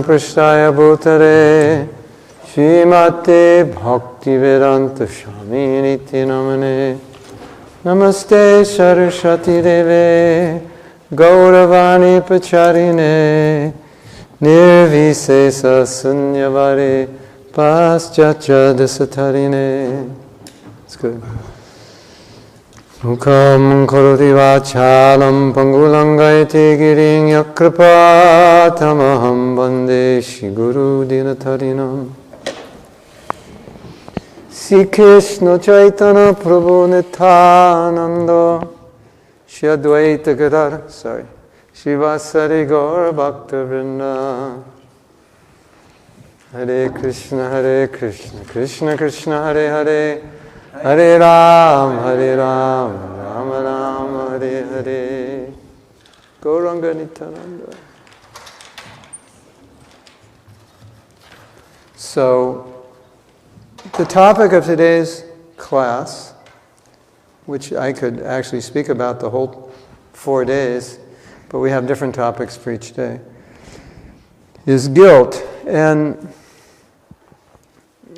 Prasthaya Bhutare Srimate Bhaktivedanta Swami Niti Namane Namaste Saraswati Deve Gauravani Pacharine Nirvisesa Sunyavare Paschatya Desatarine. It's good. Mukam karoti vachalam pangulangayate giring yakrapa tamaham bande shiguru dinatarinam. Sri Krishna Chaitanya Prabhu Nityananda Shri Advaita Gadadhar Srivasari Gaur Bhakta Vrinda. Hare Krishna Krishna Krishna Hare Hare Hare Ram, Ram Ram, Hare Hare. Gauranga Nityananda. So, the topic of today's class, which I could actually speak about the whole 4 days, but we have different topics for each day, is guilt. And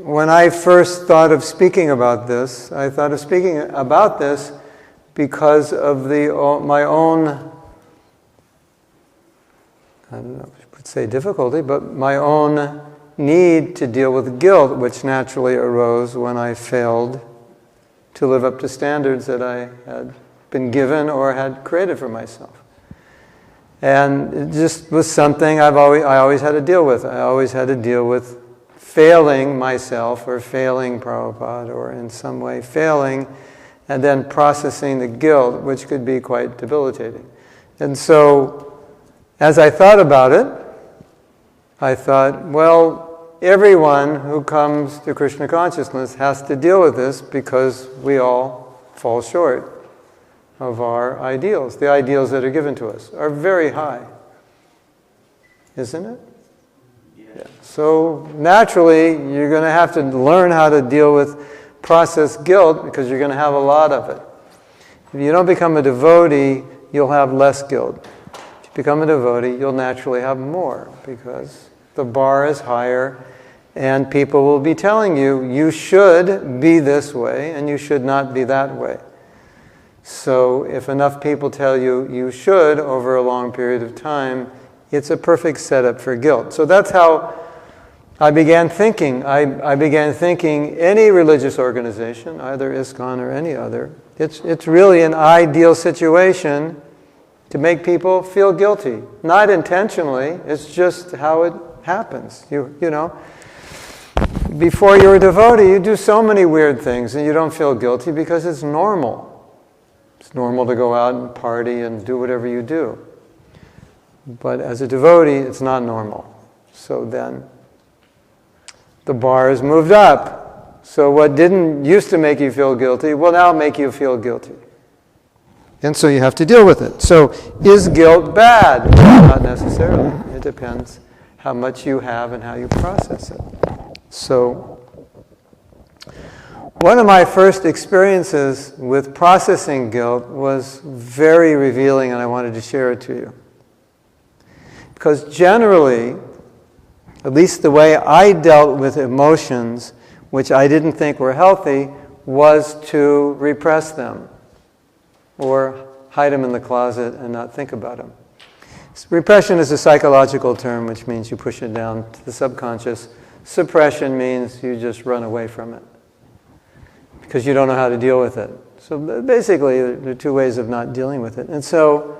when I first thought of speaking about this, I thought of speaking about this because of my own, I don't know if I would say difficulty, but my own need to deal with guilt, which naturally arose when I failed to live up to standards that I had been given or had created for myself. And it just was something I always had to deal with. I always had to deal with failing myself or failing Prabhupada or in some way failing and then processing the guilt, which could be quite debilitating. And so, as I thought about it, I thought, well, everyone who comes to Krishna consciousness has to deal with this because we all fall short of our ideals. The ideals that are given to us are very high. Isn't it? Yeah. So naturally, you're going to have to learn how to deal with processed guilt because you're going to have a lot of it. If you don't become a devotee, you'll have less guilt. If you become a devotee, you'll naturally have more because the bar is higher and people will be telling you, you should be this way and you should not be that way. So if enough people tell you you should over a long period of time, it's a perfect setup for guilt. So that's how I began thinking. I began thinking any religious organization, either ISKCON or any other, it's really an ideal situation to make people feel guilty. Not intentionally, it's just how it happens. You know, before you're a devotee, you do so many weird things and you don't feel guilty because it's normal. It's normal to go out and party and do whatever you do. But as a devotee, it's not normal. So then, the bar is moved up. So what didn't used to make you feel guilty will now make you feel guilty. And so you have to deal with it. So is guilt bad? Not necessarily. It depends how much you have and how you process it. So one of my first experiences with processing guilt was very revealing, and I wanted to share it to you. Because generally, at least the way I dealt with emotions, which I didn't think were healthy, was to repress them or hide them in the closet and not think about them. Repression is a psychological term, which means you push it down to the subconscious. Suppression means you just run away from it because you don't know how to deal with it. So basically, there are two ways of not dealing with it. And so,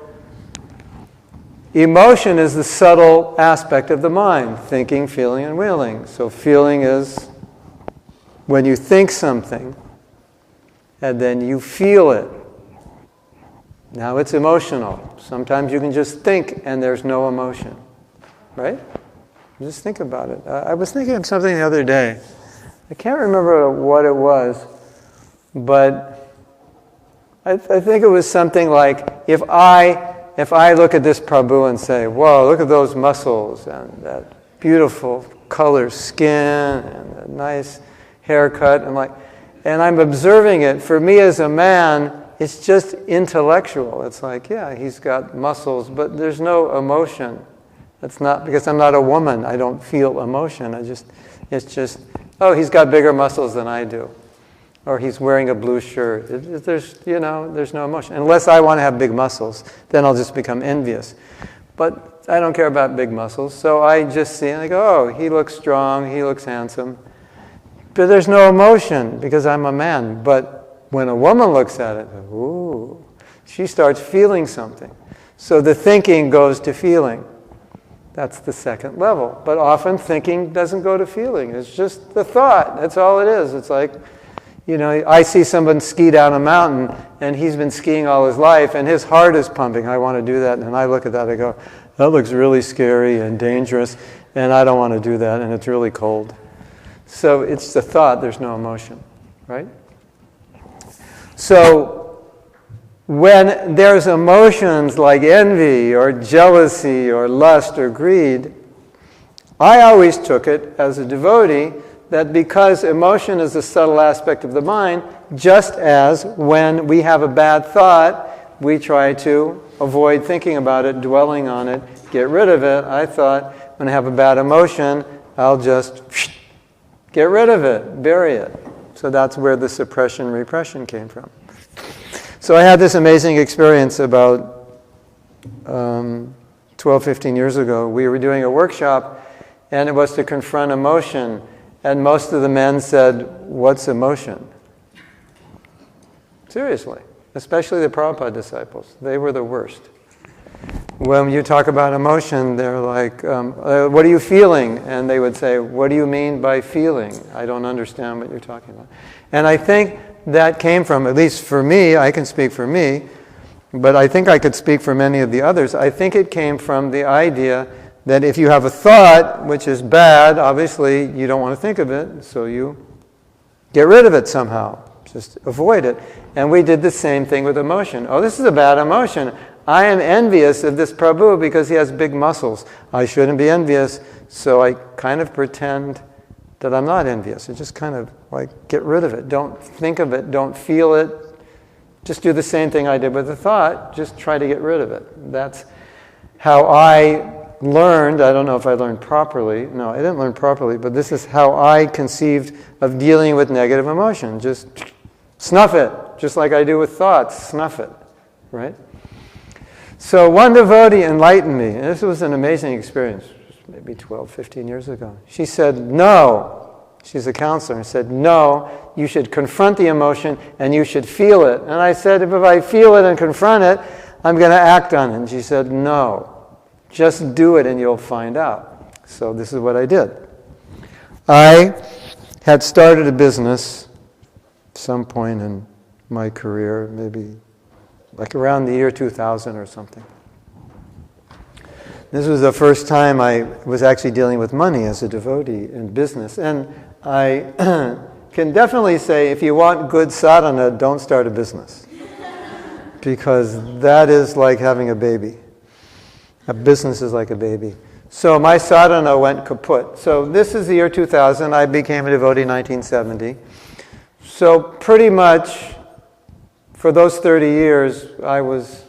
emotion is the subtle aspect of the mind, thinking, feeling, and willing. So feeling is when you think something and then you feel it. Now it's emotional. Sometimes you can just think and there's no emotion. Right? Just think about it. I was thinking of something the other day. I can't remember what it was, but I think it was something like, if I look at this Prabhu and say, whoa, look at those muscles and that beautiful colored skin and a nice haircut, and I'm observing it, for me as a man, it's just intellectual. It's like, yeah, he's got muscles, but there's no emotion. That's not, because I'm not a woman, I don't feel emotion. It's just, oh, he's got bigger muscles than I do. Or he's wearing a blue shirt. There's no emotion. Unless I want to have big muscles, then I'll just become envious. But I don't care about big muscles, so I just see and I go, oh, he looks strong, he looks handsome. But there's no emotion because I'm a man. But when a woman looks at it, ooh, she starts feeling something. So the thinking goes to feeling. That's the second level. But often thinking doesn't go to feeling. It's just the thought. That's all it is. It's like, I see someone ski down a mountain, and he's been skiing all his life, and his heart is pumping. I want to do that. And I look at that, I go, that looks really scary and dangerous, and I don't want to do that, and it's really cold. So it's the thought, there's no emotion, right? So when there's emotions like envy or jealousy or lust or greed, I always took it as a devotee that because emotion is a subtle aspect of the mind, just as when we have a bad thought, we try to avoid thinking about it, dwelling on it, get rid of it. I thought, when I have a bad emotion, I'll just get rid of it, bury it. So that's where the suppression, repression came from. So I had this amazing experience about 12, 15 years ago. We were doing a workshop, and it was to confront emotion. And most of the men said, what's emotion? Seriously. Especially the Prabhupada disciples. They were the worst. When you talk about emotion, they're like, what are you feeling? And they would say, what do you mean by feeling? I don't understand what you're talking about. And I think that came from, at least for me, I can speak for me, but I think I could speak for many of the others. I think it came from the idea that if you have a thought which is bad, obviously you don't want to think of it, so you get rid of it somehow. Just avoid it. And we did the same thing with emotion. Oh, this is a bad emotion. I am envious of this Prabhu because he has big muscles. I shouldn't be envious, so I kind of pretend that I'm not envious. I just kind of like get rid of it. Don't think of it. Don't feel it. Just do the same thing I did with the thought. Just try to get rid of it. That's how I learned. I don't know if I learned properly. No, I didn't learn properly, but this is how I conceived of dealing with negative emotion. Just snuff it, just like I do with thoughts. Snuff it, right? So one devotee enlightened me, and this was an amazing experience, maybe 12, 15 years ago. She said, no. She's a counselor, and said, no, you should confront the emotion and you should feel it. And I said, if I feel it and confront it, I'm going to act on it. And she said, no. Just do it and you'll find out. So this is what I did. I had started a business at some point in my career, maybe like around the year 2000 or something. This was the first time I was actually dealing with money as a devotee in business. And I can definitely say, if you want good sadhana, don't start a business. Because that is like having a baby. A business is like a baby. So my sadhana went kaput. So this is the year 2000. I became a devotee in 1970. So pretty much for those 30 years, I was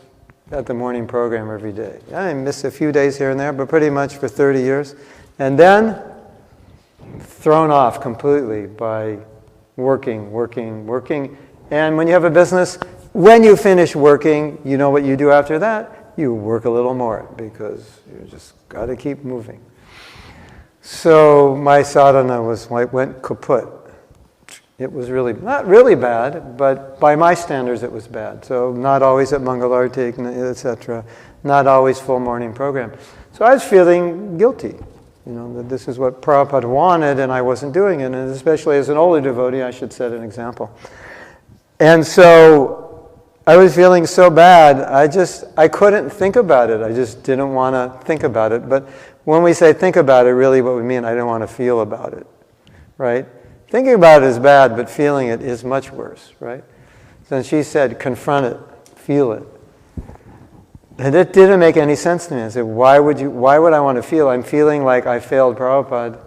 at the morning program every day. I missed a few days here and there, but pretty much for 30 years. And then thrown off completely by working. And when you have a business, when you finish working, you know what you do after that? You work a little more because you just got to keep moving. So my sadhana went kaput. It was really, not really bad, but by my standards it was bad. So not always at Mangalarti, etc. Not always full morning program. So I was feeling guilty, that this is what Prabhupada wanted and I wasn't doing it. And especially as an older devotee, I should set an example. And so I was feeling so bad, I couldn't think about it. I just didn't want to think about it. But when we say think about it, really what we mean, I didn't want to feel about it, right? Thinking about it is bad, but feeling it is much worse, right? So she said, confront it, feel it. And it didn't make any sense to me. I said, why would I want to feel? I'm feeling like I failed Prabhupada,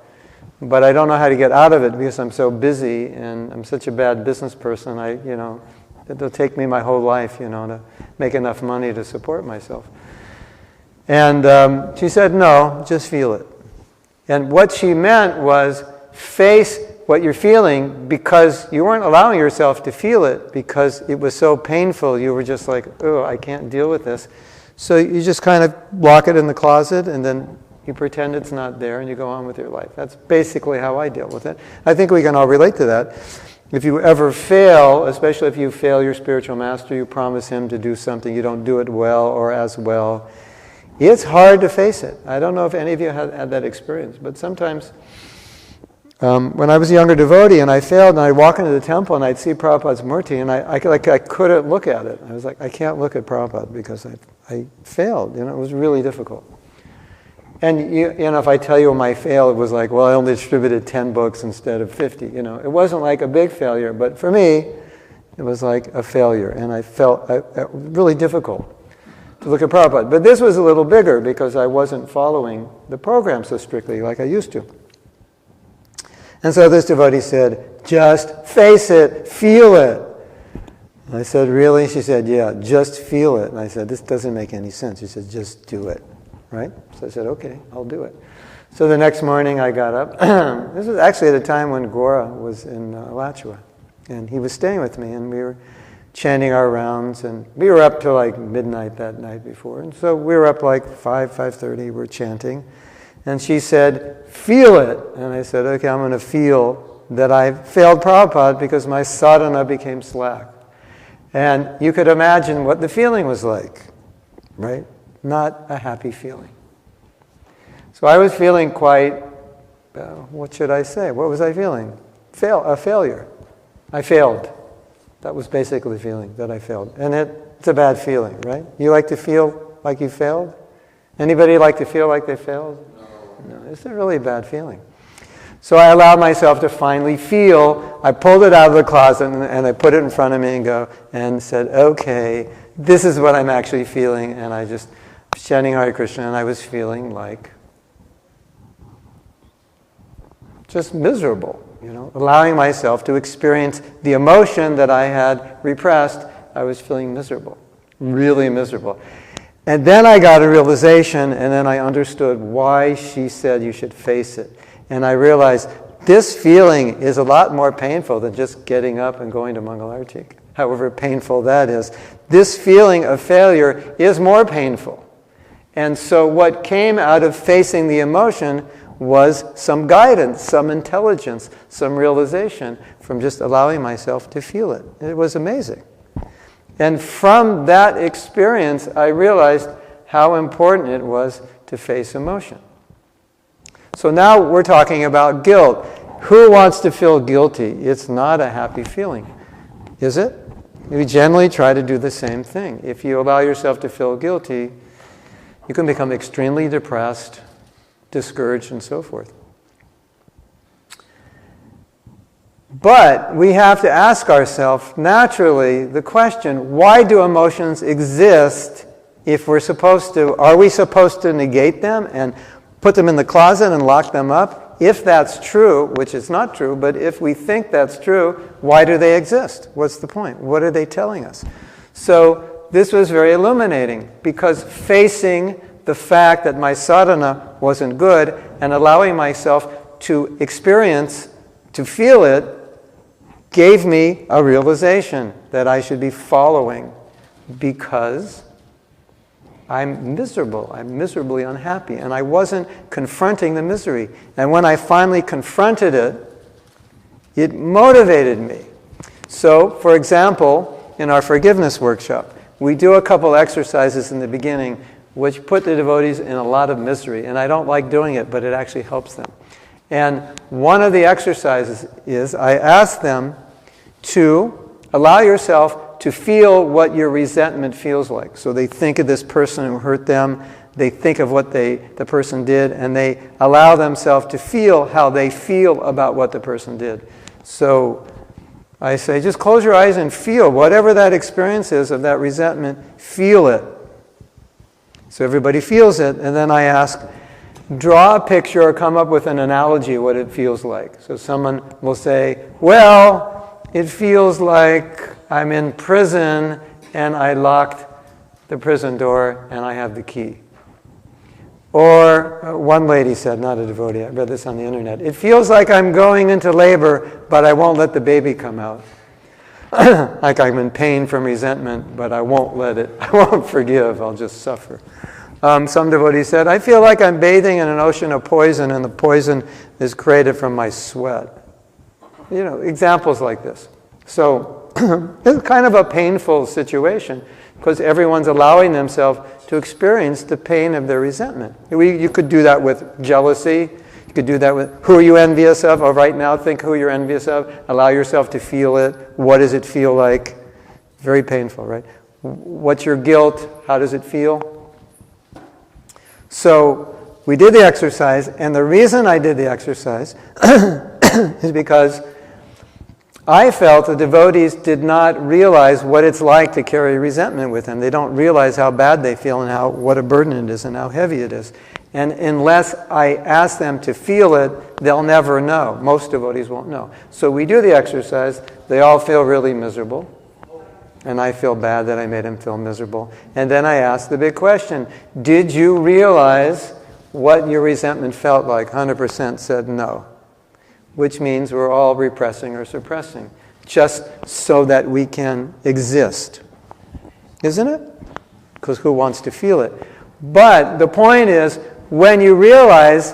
but I don't know how to get out of it because I'm so busy and I'm such a bad business person. It'll take me my whole life, to make enough money to support myself. And she said, no, just feel it. And what she meant was face what you're feeling, because you weren't allowing yourself to feel it because it was so painful. You were just like, oh, I can't deal with this. So you just kind of lock it in the closet and then you pretend it's not there and you go on with your life. That's basically how I deal with it. I think we can all relate to that. If you ever fail, especially if you fail your spiritual master, you promise him to do something, you don't do it well or as well, it's hard to face it. I don't know if any of you have had that experience, but sometimes when I was a younger devotee and I failed and I'd walk into the temple and I'd see Prabhupada's murti and I couldn't look at it. I was like, I can't look at Prabhupada because I failed. It was really difficult. And if I tell you my fail, it was like, well, I only distributed 10 books instead of 50. It wasn't like a big failure, but for me, it was like a failure. And I felt really difficult to look at Prabhupada. But this was a little bigger because I wasn't following the program so strictly like I used to. And so this devotee said, just face it, feel it. And I said, really? She said, yeah, just feel it. And I said, this doesn't make any sense. She said, just do it, right? So I said, okay, I'll do it. So the next morning I got up. This was actually at a time when Gora was in Alachua. And he was staying with me, and we were chanting our rounds, and we were up till like midnight that night before. And so we were up like 5:30, we're chanting. And she said, feel it. And I said, okay, I'm going to feel that I failed Prabhupada because my sadhana became slack. And you could imagine what the feeling was like, right? Not a happy feeling. So I was feeling quite, what should I say? What was I feeling? A failure. I failed. That was basically the feeling, that I failed. And it's a bad feeling, right? You like to feel like you failed? Anybody like to feel like they failed? No, it's a really bad feeling. So I allowed myself to finally feel. I pulled it out of the closet and I put it in front of me and said, okay, this is what I'm actually feeling. And I just was chanting Hare Krishna, and I was feeling like just miserable, allowing myself to experience the emotion that I had repressed. I was feeling miserable, really miserable. And then I got a realization, and then I understood why she said you should face it. And I realized this feeling is a lot more painful than just getting up and going to Mangalarti. However painful that is. This feeling of failure is more painful. And so what came out of facing the emotion was some guidance, some intelligence, some realization from just allowing myself to feel it. It was amazing. And from that experience, I realized how important it was to face emotion. So now we're talking about guilt. Who wants to feel guilty? It's not a happy feeling, is it? We generally try to do the same thing. If you allow yourself to feel guilty, you can become extremely depressed, discouraged, and so forth. But we have to ask ourselves, naturally, the question, why do emotions exist if are we supposed to negate them and put them in the closet and lock them up? If that's true, which is not true, but if we think that's true, why do they exist? What's the point? What are they telling us? So this was very illuminating, because facing the fact that my sadhana wasn't good and allowing myself to experience, to feel it, gave me a realization that I should be following, because I'm miserable. I'm miserably unhappy. And I wasn't confronting the misery. And when I finally confronted it, it motivated me. So, for example, in our forgiveness workshop, we do a couple exercises in the beginning which put the devotees in a lot of misery. And I don't like doing it, but it actually helps them. And one of the exercises is I ask them to allow yourself to feel what your resentment feels like. So they think of this person who hurt them, they think of what the person did, and they allow themselves to feel how they feel about what the person did. So I say, just close your eyes and feel whatever that experience is of that resentment, feel it. So everybody feels it, and then I ask, draw a picture or come up with an analogy of what it feels like. So someone will say, well, it feels like I'm in prison and I locked the prison door and I have the key. Or one lady said, not a devotee, I read this on the internet, it feels like I'm going into labor, but I won't let the baby come out. Like I'm in pain from resentment, but I won't forgive, I'll just suffer. Some devotee said, I feel like I'm bathing in an ocean of poison and the poison is created from my sweat. Examples like this. So it's kind of a painful situation because everyone's allowing themselves to experience the pain of their resentment. You could do that with jealousy. You could do that with who are you envious of? Or right now, think who you're envious of. Allow yourself to feel it. What does it feel like? Very painful, right? What's your guilt? How does it feel? So we did the exercise, and the reason I did the exercise is because I felt the devotees did not realize what it's like to carry resentment with them. They don't realize how bad they feel and what a burden it is and how heavy it is. And unless I ask them to feel it, they'll never know. Most devotees won't know. So we do the exercise. They all feel really miserable. And I feel bad that I made them feel miserable. And then I ask the big question, did you realize what your resentment felt like? 100% said no. Which means we're all repressing or suppressing, just so that we can exist. Isn't it? Because who wants to feel it? But the point is, when you realize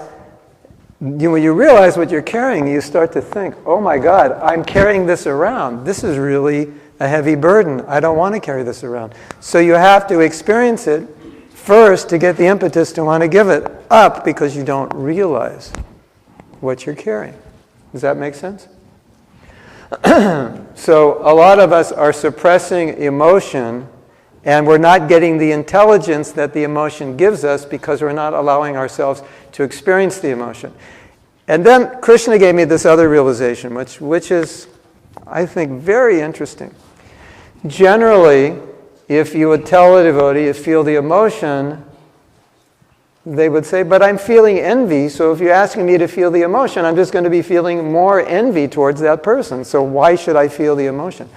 what you're carrying, you start to think, oh my God, I'm carrying this around. This is really a heavy burden. I don't want to carry this around. So you have to experience it first to get the impetus to want to give it up because you don't realize what you're carrying. Does that make sense? So a lot of us are suppressing emotion and we're not getting the intelligence that the emotion gives us because we're not allowing ourselves to experience the emotion. And then Krishna gave me this other realization, which is, I think, very interesting. Generally, if you would tell a devotee you feel the emotion, they would say, but I'm feeling envy, so if you're asking me to feel the emotion, I'm just going to be feeling more envy towards that person, so why should I feel the emotion?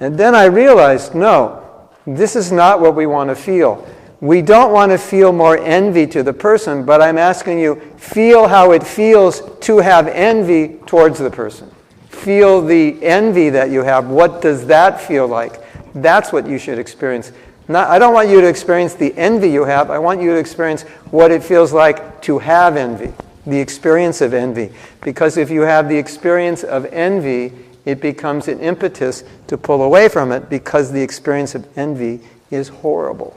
And then I realized, no, this is not what we want to feel. We don't want to feel more envy to the person, but I'm asking you, feel how it feels to have envy towards the person. Feel the envy that you have. What does that feel like? That's what you should experience. I don't want you to experience the envy you have. I want you to experience what it feels like to have envy, the experience of envy. Because if you have the experience of envy, it becomes an impetus to pull away from it because the experience of envy is horrible.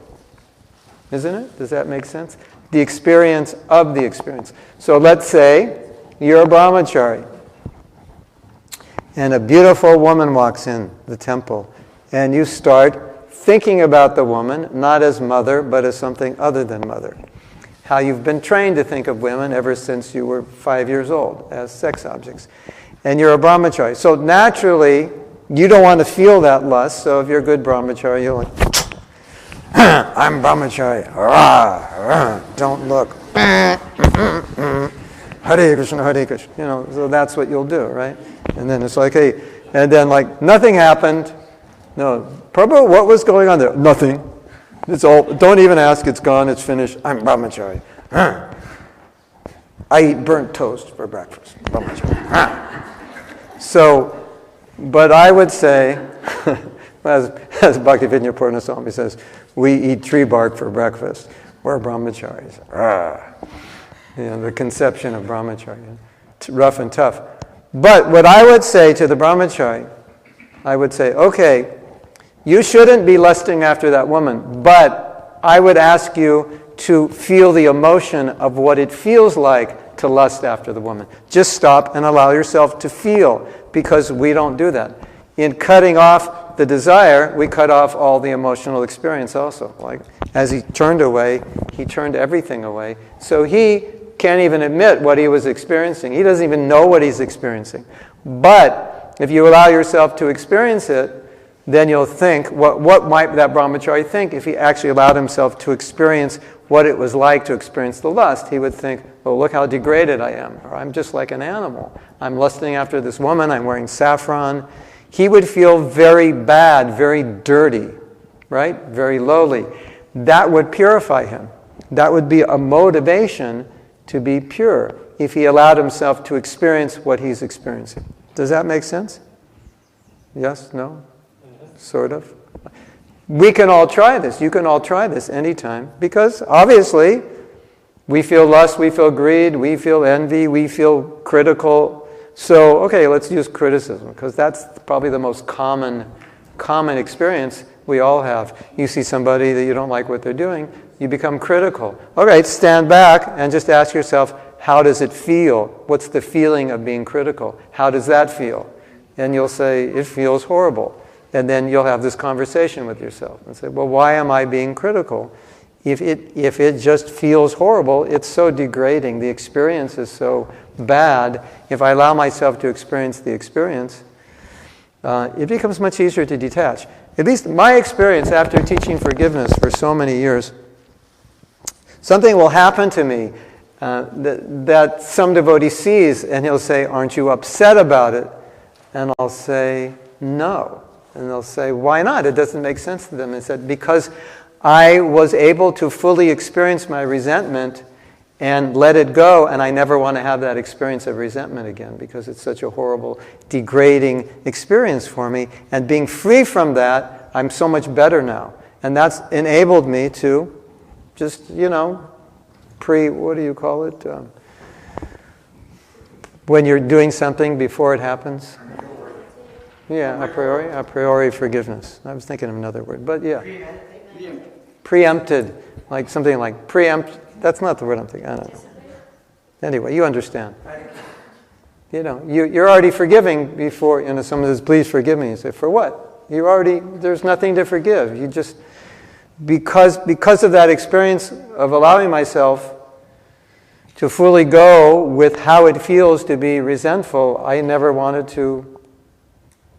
Isn't it? Does that make sense? The experience of the experience. So let's say you're a brahmachari and a beautiful woman walks in the temple and you start thinking about the woman, not as mother, but as something other than mother. How you've been trained to think of women ever since you were 5 years old as sex objects. And you're a brahmachari. So naturally, you don't want to feel that lust, so if you're a good brahmachari, you're like, I'm brahmachari. Don't look. Hare Krishna, Hare Krishna. So that's what you'll do, right? And then it's like, hey, and then like nothing happened. No, Prabhu, what was going on there? Nothing. It's all, don't even ask, it's gone, it's finished. I'm brahmachari. I eat burnt toast for breakfast. Brahmachari. So, but I would say, as Bhaktivinoda Purna Swami says, we eat tree bark for breakfast. We're brahmacharis. The conception of brahmachari. Rough and tough. But what I would say to the brahmachari, I would say, okay, you shouldn't be lusting after that woman, but I would ask you to feel the emotion of what it feels like to lust after the woman. Just stop and allow yourself to feel, because we don't do that. In cutting off the desire, we cut off all the emotional experience also. Like, as he turned away, he turned everything away. So he can't even admit what he was experiencing. He doesn't even know what he's experiencing. But if you allow yourself to experience it, then you'll think, what might that brahmachari think if he actually allowed himself to experience what it was like to experience the lust? He would think, well, look how degraded I am, or I'm just like an animal. I'm lusting after this woman, I'm wearing saffron. He would feel very bad, very dirty, right? Very lowly. That would purify him. That would be a motivation to be pure if he allowed himself to experience what he's experiencing. Does that make sense? Yes? No? Sort of? We can all try this. You can all try this anytime, because obviously we feel lust, we feel greed, we feel envy, we feel critical. So, okay, let's use criticism, because that's probably the most common experience we all have. You see somebody that you don't like what they're doing, you become critical. All right, stand back and just ask yourself, how does it feel? What's the feeling of being critical? How does that feel? And you'll say, it feels horrible. And then you'll have this conversation with yourself and say, well, why am I being critical? If it just feels horrible, it's so degrading. The experience is so bad. If I allow myself to experience the experience, it becomes much easier to detach. At least my experience after teaching forgiveness for so many years, something will happen to me that some devotee sees, and he'll say, aren't you upset about it? And I'll say, no. And they'll say, why not? It doesn't make sense to them. I said, because I was able to fully experience my resentment and let it go, and I never want to have that experience of resentment again, because it's such a horrible, degrading experience for me. And being free from that, I'm so much better now. And that's enabled me to just, what do you call it? When you're doing something before it happens? Yeah, a priori forgiveness. I was thinking of another word, but yeah. Preempted, like something like preempt. That's not the word I'm thinking. I don't know. Anyway, you understand. You're already forgiving before, someone says, please forgive me. You say, for what? There's nothing to forgive. You just, because of that experience of allowing myself to fully go with how it feels to be resentful, I never wanted to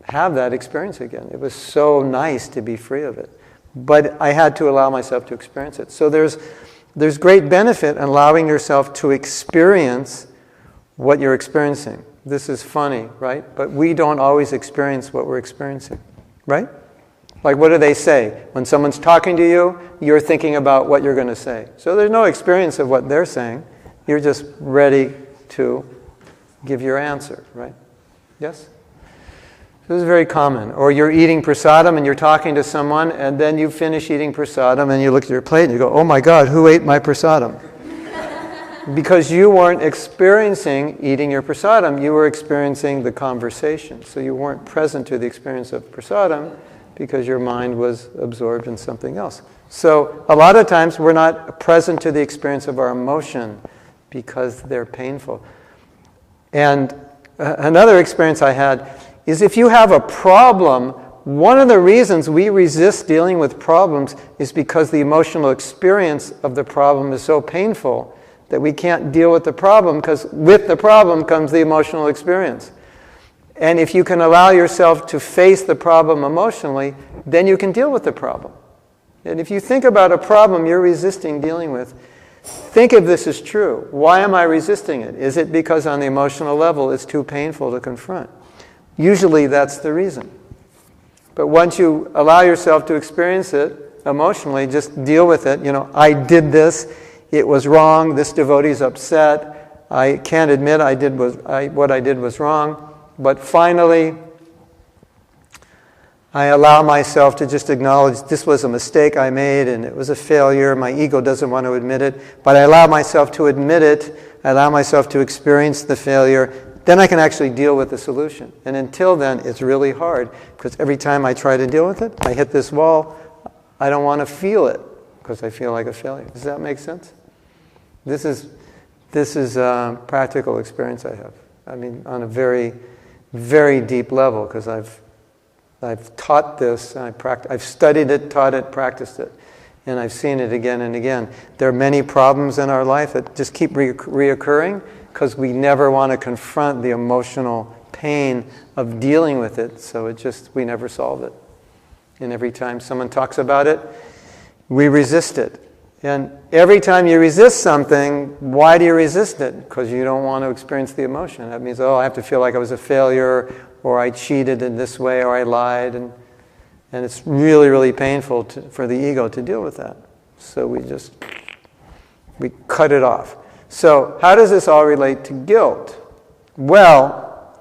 have that experience again. It was so nice to be free of it. But I had to allow myself to experience it. So there's great benefit in allowing yourself to experience what you're experiencing. This is funny, right? But we don't always experience what we're experiencing, right? Like, what do they say? When someone's talking to you, you're thinking about what you're going to say. So there's no experience of what they're saying. You're just ready to give your answer, right? Yes? This is very common. Or you're eating prasadam and you're talking to someone, and then you finish eating prasadam and you look at your plate and you go, oh my God, who ate my prasadam? Because you weren't experiencing eating your prasadam, you were experiencing the conversation. So you weren't present to the experience of prasadam because your mind was absorbed in something else. So a lot of times we're not present to the experience of our emotion because they're painful. And another experience I had is if you have a problem, one of the reasons we resist dealing with problems is because the emotional experience of the problem is so painful that we can't deal with the problem, because with the problem comes the emotional experience. And if you can allow yourself to face the problem emotionally, then you can deal with the problem. And if you think about a problem you're resisting dealing with, think if this is true. Why am I resisting it? Is it because on the emotional level it's too painful to confront? Usually that's the reason. But once you allow yourself to experience it emotionally, just deal with it. I did this, it was wrong, this devotee's upset, I can't admit what I did was wrong, but finally I allow myself to just acknowledge this was a mistake I made and it was a failure. My ego doesn't want to admit it, but I allow myself to admit it. I allow myself to experience the failure. Then I can actually deal with the solution. And until then, it's really hard, because every time I try to deal with it, I hit this wall. I don't want to feel it because I feel like a failure. Does that make sense? This is a practical experience I have. I mean, on a very, very deep level, because I've taught this, I've studied it, taught it, practiced it, and I've seen it again and again. There are many problems in our life that just keep reoccurring because we never want to confront the emotional pain of dealing with it, so we never solve it. And every time someone talks about it, we resist it. And every time you resist something, why do you resist it? Because you don't want to experience the emotion. That means, I have to feel like I was a failure, or I cheated in this way, or I lied. And it's really, really painful for the ego to deal with that. So we just We cut it off. So how does this all relate to guilt? Well,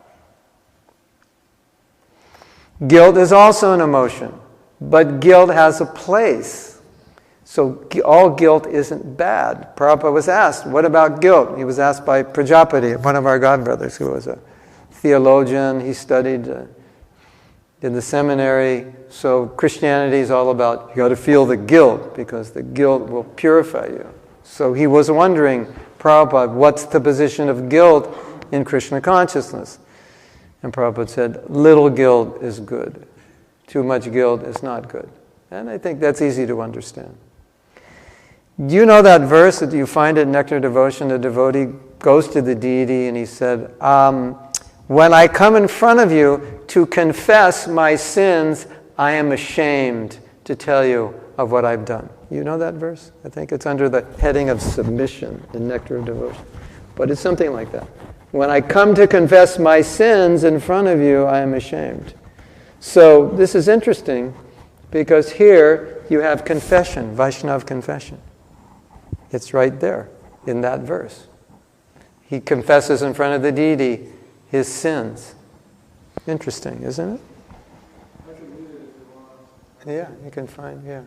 guilt is also an emotion, but guilt has a place. So all guilt isn't bad. Prabhupada was asked, what about guilt? He was asked by Prajapati, one of our godbrothers, who was a theologian. He studied in the seminary. So Christianity is all about, you got to feel the guilt, because the guilt will purify you. So he was wondering, Prabhupada, what's the position of guilt in Krishna consciousness? And Prabhupada said, little guilt is good. Too much guilt is not good. And I think that's easy to understand. Do you know that verse that you find in Nectar Devotion? The devotee goes to the deity and he said, when I come in front of you to confess my sins, I am ashamed to tell you of what I've done. You know that verse? I think it's under the heading of submission in Nectar of Devotion. But it's something like that. When I come to confess my sins in front of you, I am ashamed. So this is interesting, because here you have confession, Vaishnava confession. It's right there in that verse. He confesses in front of the deity his sins. Interesting, isn't it? I can read it if you want. Yeah, you can find, yeah.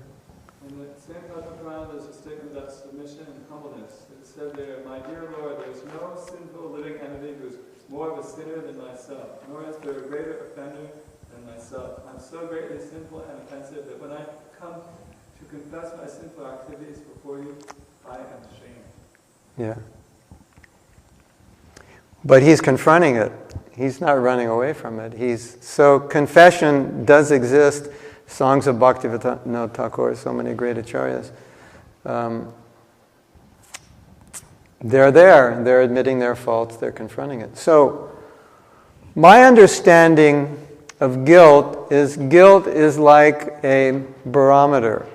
In the same Prabhupada, there's a statement about submission and humbleness. It said there, my dear Lord, there is no sinful living entity who is more of a sinner than myself, nor is there a greater offender than myself. I'm so greatly sinful and offensive that when I come to confess my sinful activities before you, I am ashamed. Yeah. But he's confronting it. He's not running away from it. So confession does exist. Songs of Bhaktivinoda Thakur, so many great acharyas. They're there. They're admitting their faults. They're confronting it. So my understanding of guilt is like a barometer,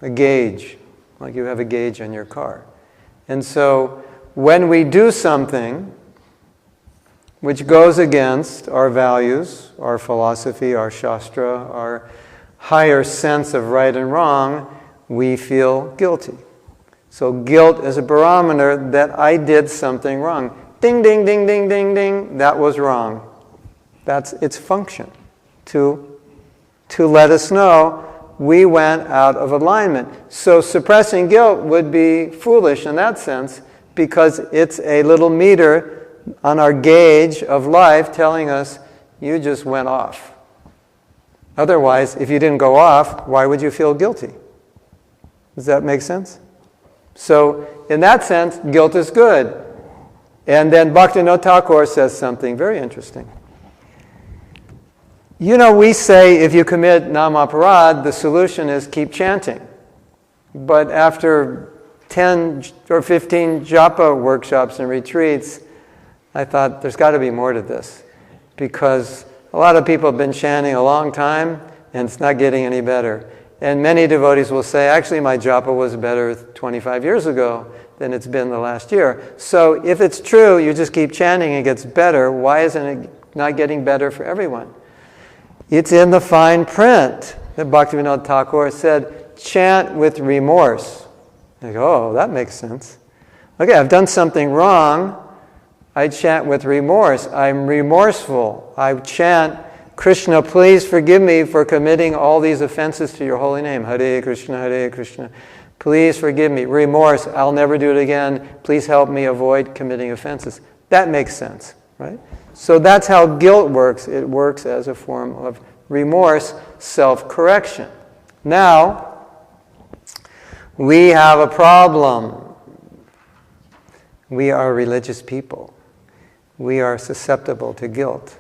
a gauge, like you have a gauge on your car. And so when we do something which goes against our values, our philosophy, our shastra, our higher sense of right and wrong, we feel guilty. So guilt is a barometer that I did something wrong. Ding, ding, ding, ding, ding, ding, that was wrong. That's its function, to let us know we went out of alignment. So suppressing guilt would be foolish in that sense, because it's a little meter on our gauge of life telling us, you just went off. Otherwise, if you didn't go off, why would you feel guilty? Does that make sense? So, in that sense, guilt is good. And then Bhaktivinoda Thakur says something very interesting. You know, we say if you commit namaparad, the solution is keep chanting. But after 10 or 15 japa workshops and retreats, I thought there's got to be more to this. Because a lot of people have been chanting a long time, and it's not getting any better. And many devotees will say, actually, my japa was better 25 years ago than it's been the last year. So if it's true, you just keep chanting, it gets better. Why isn't it not getting better for everyone? It's in the fine print that Bhaktivinoda Thakur said, chant with remorse. I go, oh, that makes sense. Okay, I've done something wrong. I chant with remorse. I'm remorseful. I chant, Krishna, please forgive me for committing all these offenses to your holy name. Hare Krishna, Hare Krishna. Please forgive me. Remorse, I'll never do it again. Please help me avoid committing offenses. That makes sense, right? So that's how guilt works. It works as a form of remorse, self-correction. Now, we have a problem. We are religious people. We are susceptible to guilt.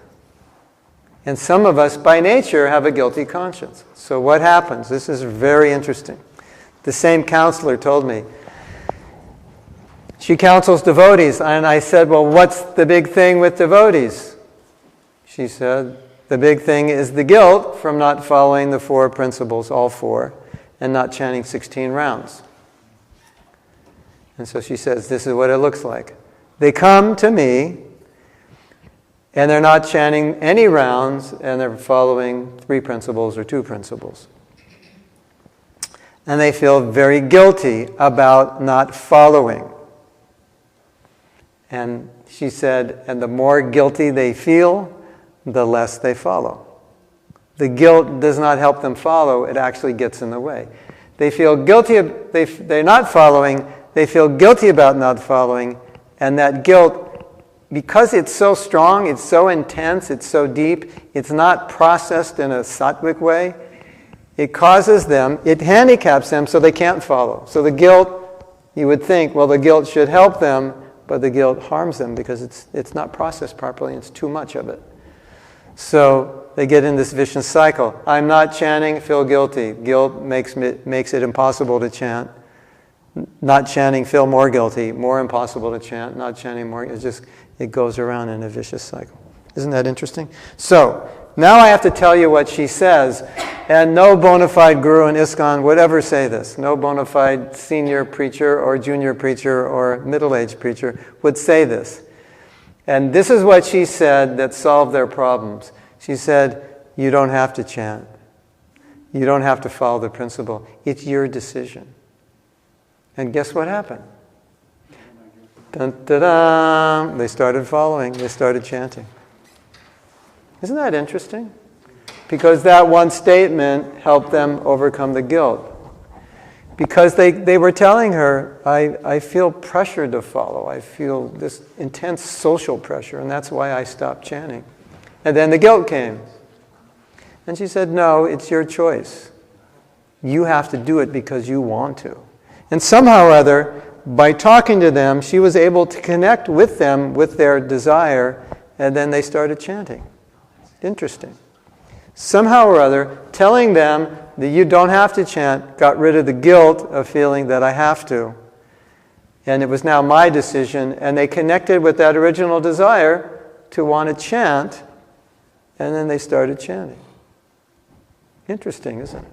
And some of us, by nature, have a guilty conscience. So what happens? This is very interesting. The same counselor told me, she counsels devotees, and I said, well, what's the big thing with devotees? She said, the big thing is the guilt from not following the 4 principles, all 4, and not chanting 16 rounds. And so she says, this is what it looks like. They come to me, and they're not chanting any rounds, and they're following 3 principles or 2 principles. And they feel very guilty about not following. And she said, and the more guilty they feel, the less they follow. The guilt does not help them follow, it actually gets in the way. They feel guilty, they're not following, they feel guilty about not following, and that guilt, because it's so strong, it's so intense, it's so deep, it's not processed in a sattvic way, it causes them, it handicaps them so they can't follow. So the guilt, you would think, well, the guilt should help them, but the guilt harms them because it's not processed properly, it's too much of it. So they get in this vicious cycle. I'm not chanting, feel guilty. Guilt makes it impossible to chant. Not chanting, feel more guilty. More impossible to chant. Not chanting, more. It goes around in a vicious cycle. Isn't that interesting? So now I have to tell you what she says, and no bona fide guru in ISKCON would ever say this. No bona fide senior preacher or junior preacher or middle-aged preacher would say this. And this is what she said that solved their problems. She said, you don't have to chant. You don't have to follow the principle. It's your decision. And guess what happened? Dun, da, da, they started following. They started chanting. Isn't that interesting? Because that one statement helped them overcome the guilt. Because they were telling her, I feel pressure to follow. I feel this intense social pressure, and that's why I stopped chanting. And then the guilt came. And she said, no, it's your choice. You have to do it because you want to. And somehow or other, by talking to them, she was able to connect with them, with their desire, and then they started chanting. Interesting. Somehow or other, telling them that you don't have to chant got rid of the guilt of feeling that I have to. And it was now my decision, and they connected with that original desire to want to chant, and then they started chanting. Interesting, isn't it?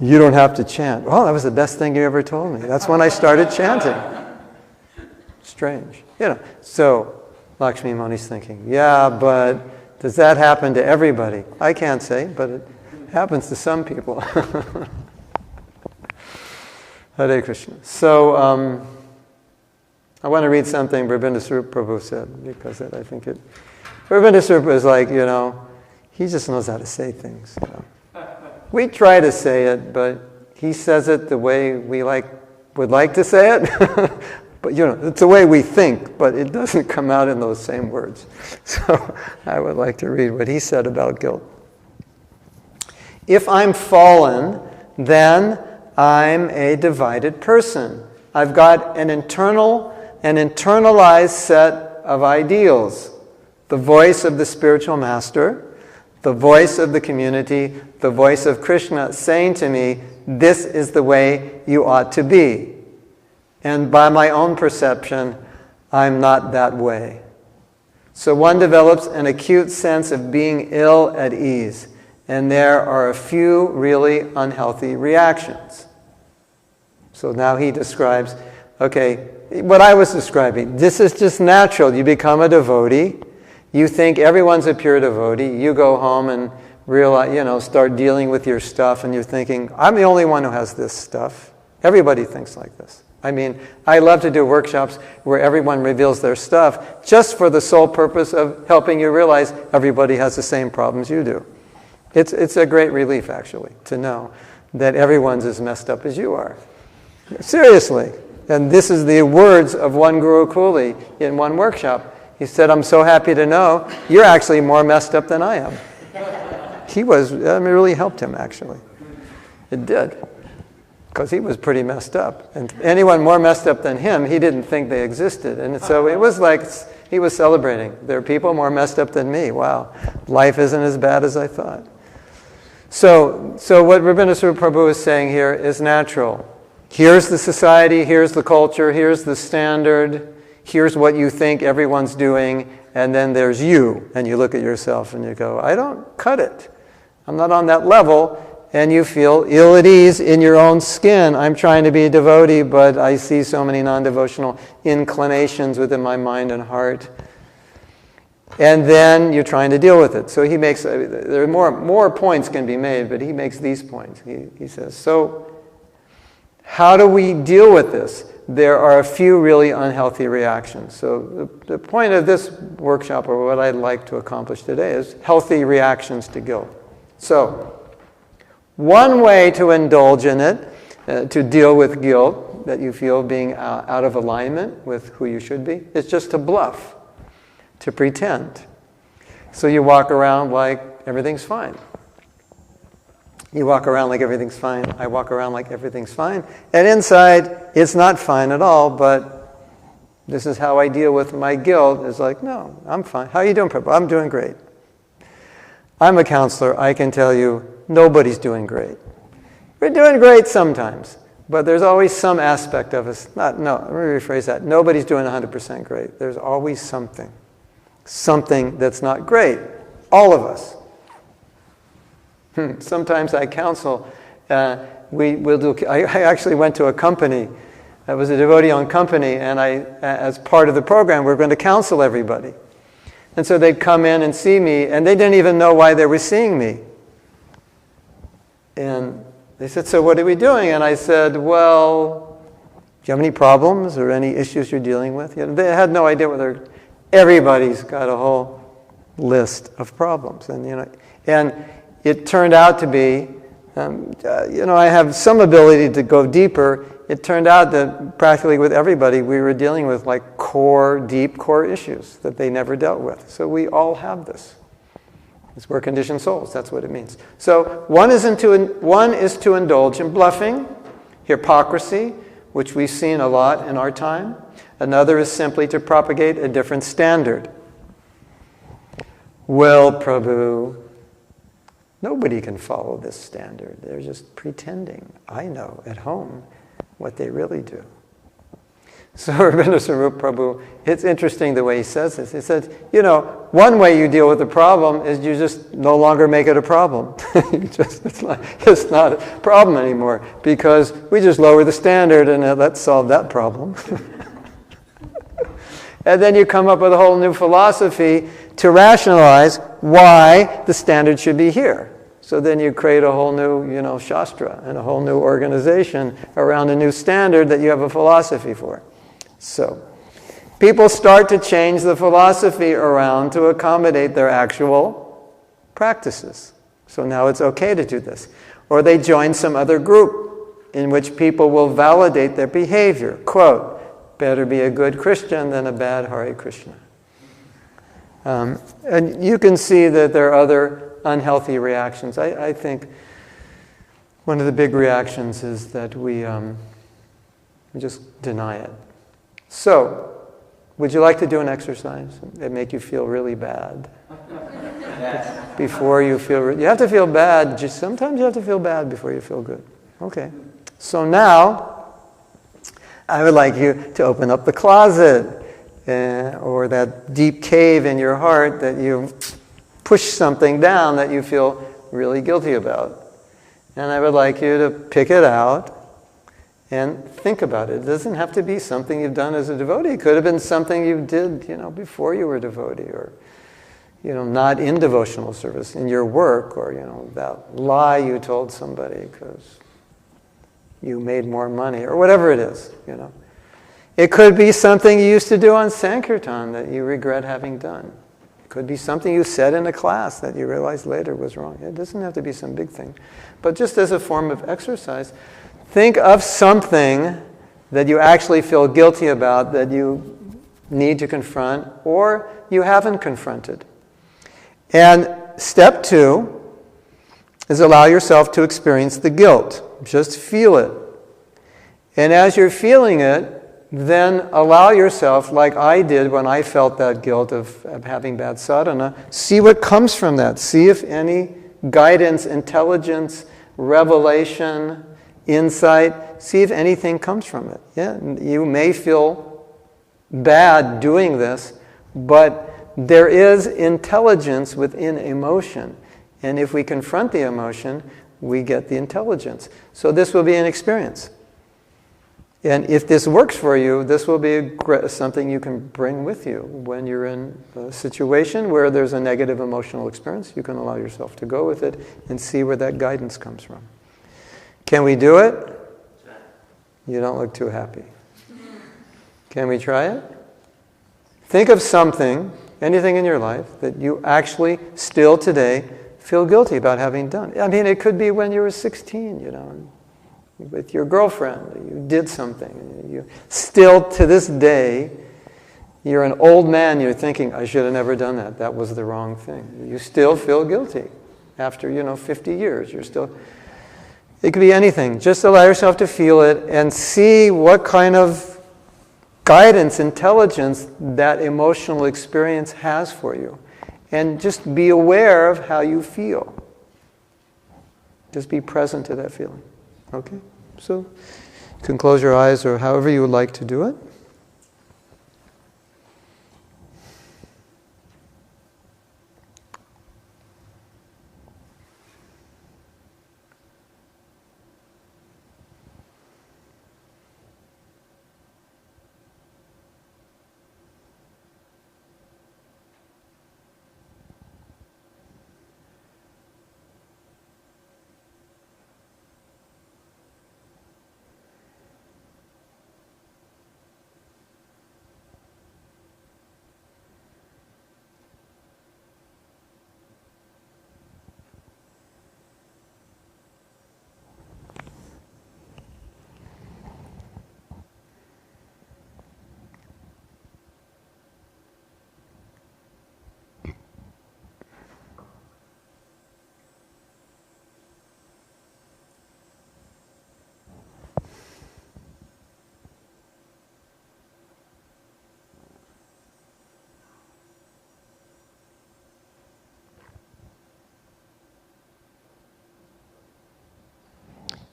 You don't have to chant. Oh, that was the best thing you ever told me. That's when I started chanting. Strange. So Lakshmi Muni's thinking, yeah, but does that happen to everybody? I can't say, but it happens to some people. Hare Krishna. So I want to read something Rabindranath Prabhu said, because I think it... Rabindranath is like, he just knows how to say things. We try to say it, but he says it the way we would like to say it. But it's the way we think, but it doesn't come out in those same words. So I would like to read what he said about guilt. If I'm fallen, then I'm a divided person. I've got an internalized set of ideals. The voice of the spiritual master, the voice of the community, the voice of Krishna saying to me, this is the way you ought to be. And by my own perception, I'm not that way. So one develops an acute sense of being ill at ease, and there are a few really unhealthy reactions. So now he describes, okay, what I was describing, this is just natural. You become a devotee. You think everyone's a pure devotee. You go home and realize, start dealing with your stuff, and you're thinking, I'm the only one who has this stuff. Everybody thinks like this. I mean, I love to do workshops where everyone reveals their stuff just for the sole purpose of helping you realize everybody has the same problems you do. It's a great relief, actually, to know that everyone's as messed up as you are. Seriously. And this is the words of one Guru Kuli in one workshop. He said, I'm so happy to know you're actually more messed up than I am. It really helped him, actually. It did. Because he was pretty messed up. And anyone more messed up than him, he didn't think they existed. And so it was like he was celebrating. There are people more messed up than me. Wow. Life isn't as bad as I thought. So what Rabindranath Prabhu is saying here is natural. Here's the society, here's the culture, here's the standard, here's what you think everyone's doing, and then there's you. And you look at yourself and you go, I don't cut it. I'm not on that level. And you feel ill at ease in your own skin. I'm trying to be a devotee, but I see so many non-devotional inclinations within my mind and heart. And then you're trying to deal with it. So he makes, there are more points can be made, but he makes these points. He says, so how do we deal with this? There are a few really unhealthy reactions. So the point of this workshop, or what I'd like to accomplish today, is healthy reactions to guilt. So one way to indulge in it, to deal with guilt that you feel being out of alignment with who you should be, is just to bluff, to pretend. So you walk around like everything's fine. You walk around like everything's fine. I walk around like everything's fine. And inside, it's not fine at all, but this is how I deal with my guilt. It's like, no, I'm fine. How are you doing, Prabhu? I'm doing great. I'm a counselor. I can tell you, nobody's doing great. We're doing great sometimes, but there's always some aspect of us. Let me rephrase that. Nobody's doing 100% great. There's always something that's not great. All of us. Sometimes I counsel. I actually went to a company. I was a devotee-owned company, and as part of the program, we're going to counsel everybody. And so they'd come in and see me, and they didn't even know why they were seeing me. And they said, so what are we doing? And I said, well, do you have any problems or any issues you're dealing with? They had no idea whether everybody's got a whole list of problems. And it turned out to be, I have some ability to go deeper. It turned out that practically with everybody, we were dealing with like deep core issues that they never dealt with. So we all have this. We're conditioned souls, that's what it means. So one is to indulge in bluffing, hypocrisy, which we've seen a lot in our time. Another is simply to propagate a different standard. Well, Prabhu, nobody can follow this standard. They're just pretending. I know at home what they really do. So Rabindranath Sarup Prabhu, it's interesting the way he says this. He said, one way you deal with the problem is you just no longer make it a problem. It's not a problem anymore because we just lower the standard and let's solve that problem. And then you come up with a whole new philosophy to rationalize why the standard should be here. So then you create a whole new, shastra and a whole new organization around a new standard that you have a philosophy for. So people start to change the philosophy around to accommodate their actual practices. So now it's okay to do this. Or they join some other group in which people will validate their behavior. Quote, better be a good Christian than a bad Hare Krishna. And you can see that there are other unhealthy reactions. I think one of the big reactions is that we just deny it. So, would you like to do an exercise that make you feel really bad? Yes. Before you feel... You have to feel bad. Sometimes you have to feel bad before you feel good. Okay. So now, I would like you to open up the closet or that deep cave in your heart that you push something down that you feel really guilty about. And I would like you to pick it out and think about it. It doesn't have to be something you've done as a devotee. It could have been something you did, before you were a devotee, or, not in devotional service, in your work, or, that lie you told somebody because you made more money, or whatever it is, It could be something you used to do on Sankirtan that you regret having done. It could be something you said in a class that you realized later was wrong. It doesn't have to be some big thing. But just as a form of exercise, think of something that you actually feel guilty about that you need to confront or you haven't confronted. And step 2 is allow yourself to experience the guilt. Just feel it. And as you're feeling it, then allow yourself, like I did when I felt that guilt of having bad sadhana, see what comes from that. See if any guidance, intelligence, revelation, insight, see if anything comes from it. Yeah, you may feel bad doing this, but there is intelligence within emotion. And if we confront the emotion, we get the intelligence. So this will be an experience. And if this works for you, this will be something you can bring with you when you're in a situation where there's a negative emotional experience. You can allow yourself to go with it and see where that guidance comes from. Can we do it? You don't look too happy. Can we try it? Think of something, anything in your life, that you actually still today feel guilty about having done. I mean, it could be when you were 16, with your girlfriend, you did something. You still, to this day, you're an old man, you're thinking, I should have never done that. That was the wrong thing. You still feel guilty. After, 50 years, you're still... It could be anything. Just allow yourself to feel it and see what kind of guidance, intelligence that emotional experience has for you. And just be aware of how you feel. Just be present to that feeling. Okay? So you can close your eyes or however you would like to do it.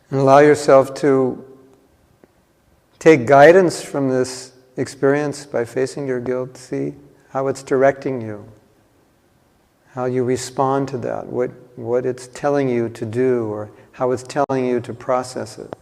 And allow yourself to take guidance from this experience by facing your guilt. See how it's directing you, how you respond to that, what it's telling you to do, or how it's telling you to process it.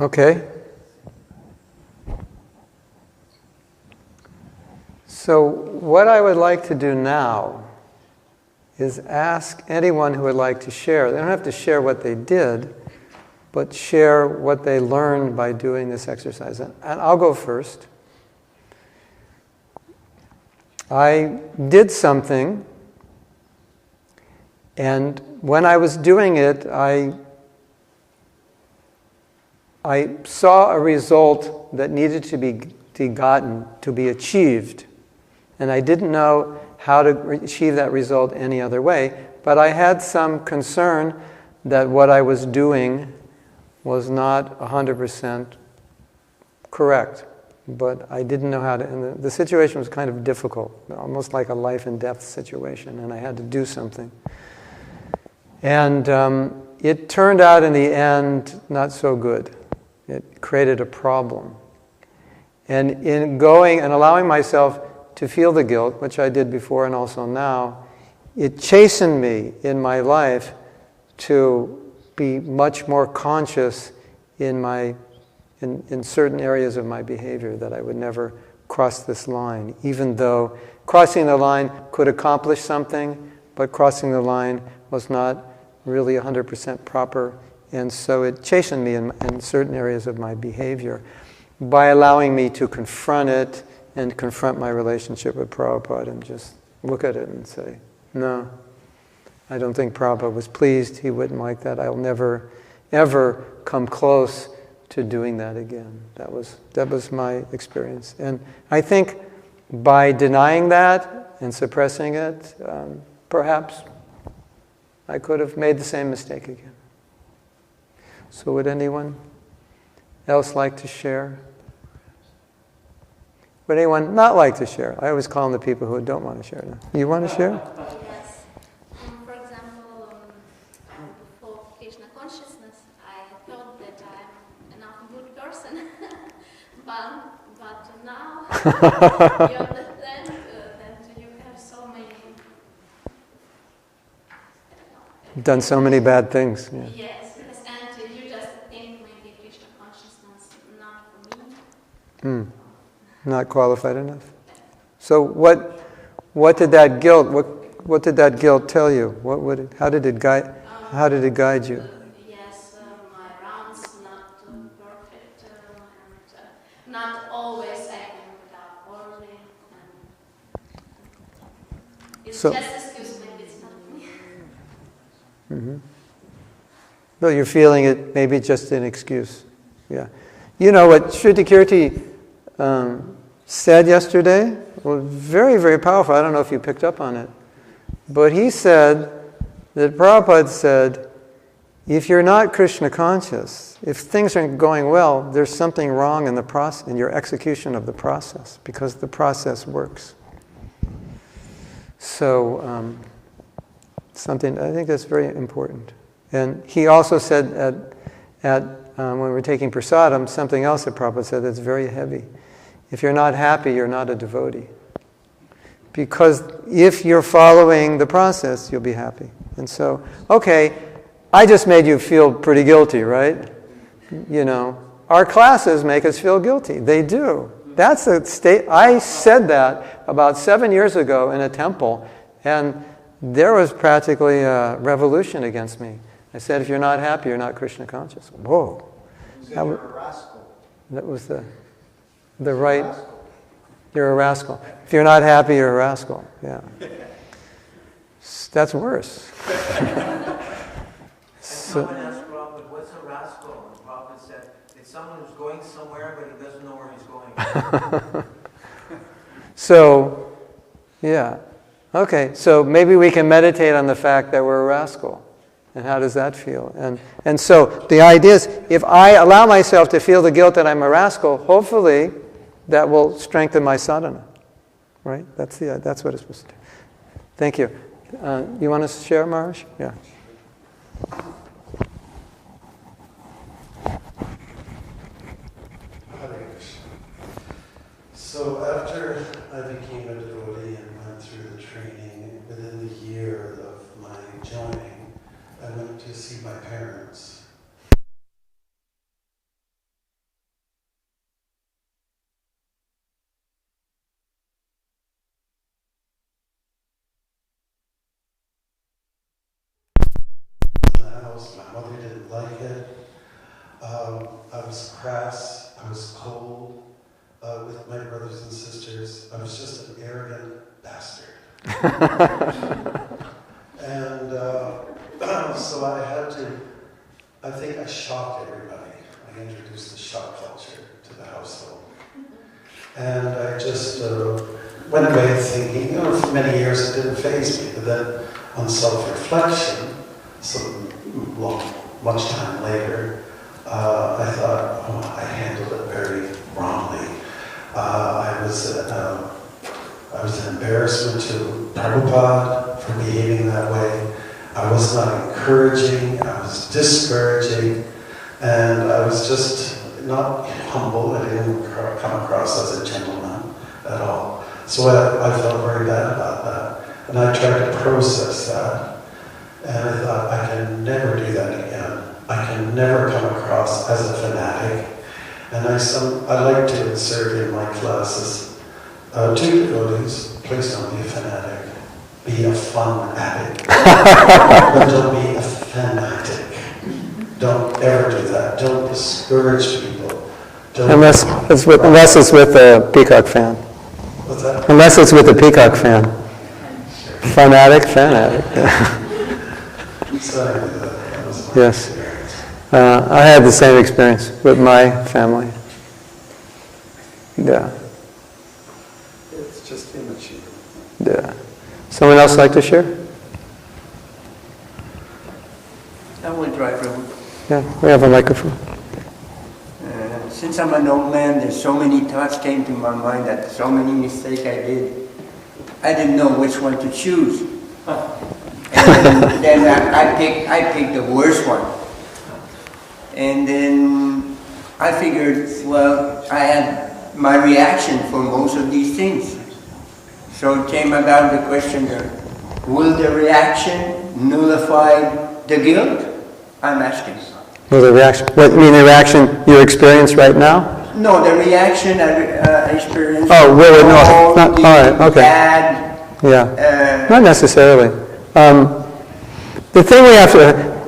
Okay. So what I would like to do now is ask anyone who would like to share. They don't have to share what they did, but share what they learned by doing this exercise. And I'll go first. I did something, and when I was doing it, I saw a result that needed to be gotten, to be achieved. And I didn't know how to achieve that result any other way, but I had some concern that what I was doing was not 100% correct. But I didn't know how to, and the situation was kind of difficult, almost like a life and death situation, and I had to do something. And it turned out in the end not so good. It created a problem. And in going and allowing myself to feel the guilt, which I did before and also now, it chastened me in my life to be much more conscious in certain areas of my behavior, that I would never cross this line, even though crossing the line could accomplish something, but crossing the line was not really 100% proper. And so it chastened me in certain areas of my behavior by allowing me to confront it and confront my relationship with Prabhupada and just look at it and say, no, I don't think Prabhupada was pleased. He wouldn't like that. I'll never ever come close to doing that again. That was my experience. And I think by denying that and suppressing it, perhaps I could have made the same mistake again. So would anyone else like to share? Would anyone not like to share? I always call on the people who don't want to share. You want to share? Yes. For example, before Krishna consciousness, I thought that I'm enough good person. but now you understand that you have so many... Done so many bad things. Yeah. Yes, and you just think maybe Krishna consciousness not for me. Not qualified enough. So what did that guilt? What did that guilt tell you? How did it guide? How did it guide you? Yes, my rounds not perfect, and not always acting without orderly. It's So- just excuse, maybe it's not me. Well, you're feeling it. Maybe just an excuse. Yeah. You know what Shrutikirti said yesterday? Well, very, very powerful. I don't know if you picked up on it. But he said that Prabhupada said, if you're not Krishna conscious, if things aren't going well, there's something wrong in the process, in your execution of the process, because the process works. So, something, I think that's very important. And he also said when we were taking prasadam, something else that Prabhupada said that's very heavy. If you're not happy, you're not a devotee. Because if you're following the process, you'll be happy. And so, okay, I just made you feel pretty guilty, right? You know, our classes make us feel guilty. They do. That's a state. I said that about 7 years ago in a temple, and there was practically a revolution against me. I said, if you're not happy, you're not Krishna conscious. Whoa. You're a rascal. That was the right. You're a rascal. If you're not happy, you're a rascal. Yeah. That's worse. Someone asked Prabhupada, what's a rascal? And Prabhupada said, it's someone who's going somewhere, but he doesn't know where he's going. So, yeah. Okay, so maybe we can meditate on the fact that we're a rascal. And how does that feel? And so the idea is, if I allow myself to feel the guilt that I'm a rascal, hopefully that will strengthen my sadhana. Right? That's what it's supposed to do. Thank you. You want to share, Maharaj? Yeah. So after I became a devotee and went through the training, within the year of my joining, I went to see my parents. In the house, my mother didn't like it. I was crass, I was cold. With my brothers and sisters, I was just an arrogant bastard. And so I think I shocked everybody. I introduced the shock culture to the household. And I just went away thinking, for many years it didn't faze me. But then on self-reflection, much time later, I thought, I handled it very wrongly. I was an embarrassment to Prabhupada for behaving that way. I was not encouraging, I was discouraging, and I was just not humble. I didn't come across as a gentleman at all. So I felt very bad about that. And I tried to process that. And I thought, I can never do that again. I can never come across as a fanatic. And I like to insert in my classes 2 devotees. Please don't be a fanatic. Be a fun addict. But don't be a fanatic. Don't ever do that. Don't discourage people. Unless it's with a peacock fan. What's that? Unless it's with a peacock fan. Fanatic, fan addict. Sorry, that was my Yes. experience. I had the same experience with my family. Yeah. It's just immature. Yeah. Someone else like to share? I will try, Prabhu. Yeah, we have a microphone. Since I'm an old man, there's so many thoughts came to my mind that so many mistakes I did. I didn't know which one to choose. And then I picked the worst one. And then I figured, well, I had my reaction for most of these things. So it came about the question, will the reaction nullify the guilt? I'm asking. Well, the reaction, what, you mean the reaction you experience right now? No, the reaction I experienced. Oh, will it not? All right, okay. Bad. Yeah, not necessarily. The thing we have to,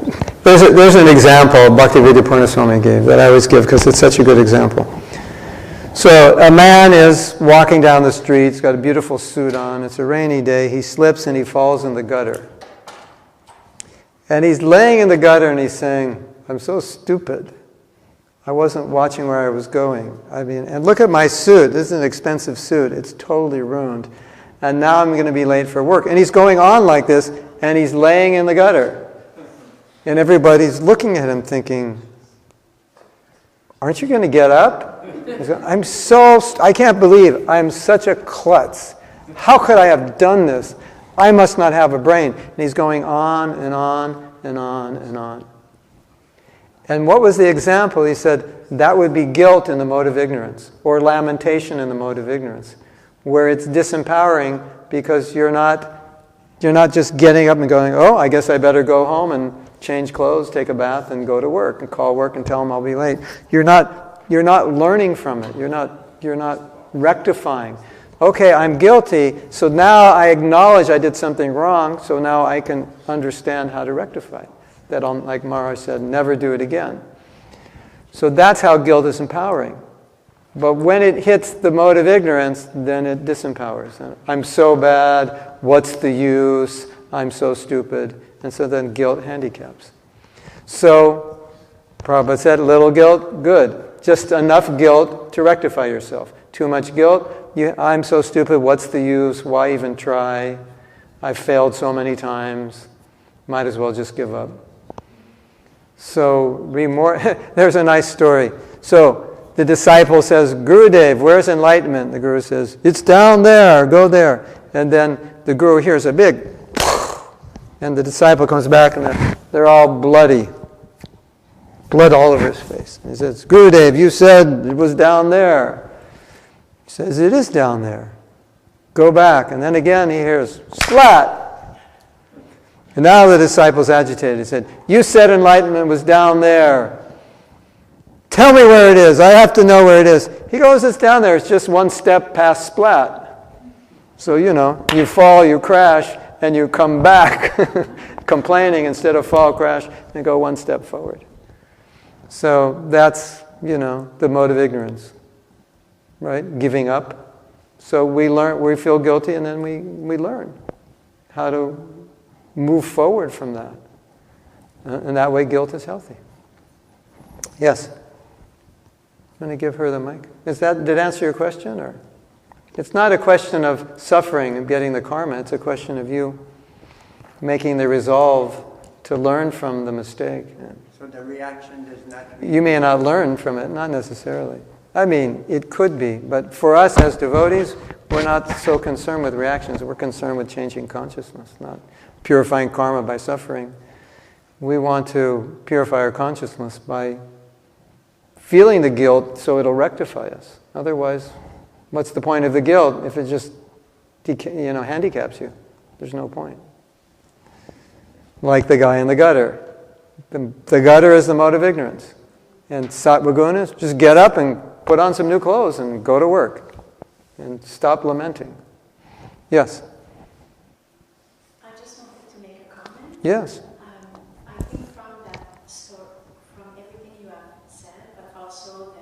there's an example Bhaktivedanta Swami gave that I always give because it's such a good example. So a man is walking down the street, he's got a beautiful suit on, it's a rainy day, he slips and he falls in the gutter. And he's laying in the gutter and he's saying, I'm so stupid. I wasn't watching where I was going. I mean, and look at my suit. This is an expensive suit. It's totally ruined. And now I'm going to be late for work. And he's going on like this, and he's laying in the gutter. And everybody's looking at him thinking, aren't you going to get up? He's going, I can't believe I'm such a klutz. How could I have done this? I must not have a brain. And he's going on and on and on and on. And what was the example? He said, that would be guilt in the mode of ignorance, or lamentation in the mode of ignorance, where it's disempowering because you're not just getting up and going, oh, I guess I better go home and change clothes, take a bath, and go to work, and call work and tell them I'll be late. You're not learning from it. You're not rectifying. Okay, I'm guilty, so now I acknowledge I did something wrong, so now I can understand how to rectify it. That, like Maharaj said, never do it again. So that's how guilt is empowering. But when it hits the mode of ignorance, then it disempowers. I'm so bad, what's the use? I'm so stupid. And so then guilt handicaps. So, Prabhupada said, little guilt, good. Just enough guilt to rectify yourself. Too much guilt, I'm so stupid, what's the use? Why even try? I've failed so many times. Might as well just give up. So, there's a nice story. So, the disciple says, Gurudev, where's enlightenment? The Guru says, it's down there, go there. And then the Guru hears a big, and the disciple comes back and they're all bloody. Blood all over his face. He says, Gurudev, you said it was down there. He says, it is down there. Go back. And then again he hears, splat. And now the disciple's agitated. He said, you said enlightenment was down there. Tell me where it is. I have to know where it is. He goes, it's down there. It's just one step past splat. So, you fall, you crash, and you come back complaining instead of fall, crash, and go one step forward. So that's, the mode of ignorance, right? Giving up. So we feel guilty, and then we learn how to move forward from that. And that way guilt is healthy. Yes? I'm going to give her the mic. Did it answer your question? Or it's not a question of suffering and getting the karma. It's a question of you making the resolve to learn from the mistake. So the reaction does not... You may not learn from it, not necessarily. I mean, it could be. But for us as devotees, we're not so concerned with reactions. We're concerned with changing consciousness, not purifying karma by suffering. We want to purify our consciousness by feeling the guilt so it'll rectify us. Otherwise, what's the point of the guilt if it just handicaps you? There's no point. Like the guy in the gutter. The gutter is the mode of ignorance. And sattva gunas, just get up and put on some new clothes and go to work. And stop lamenting. Yes? I just wanted to make a comment. Yes. I think from everything you have said, but also the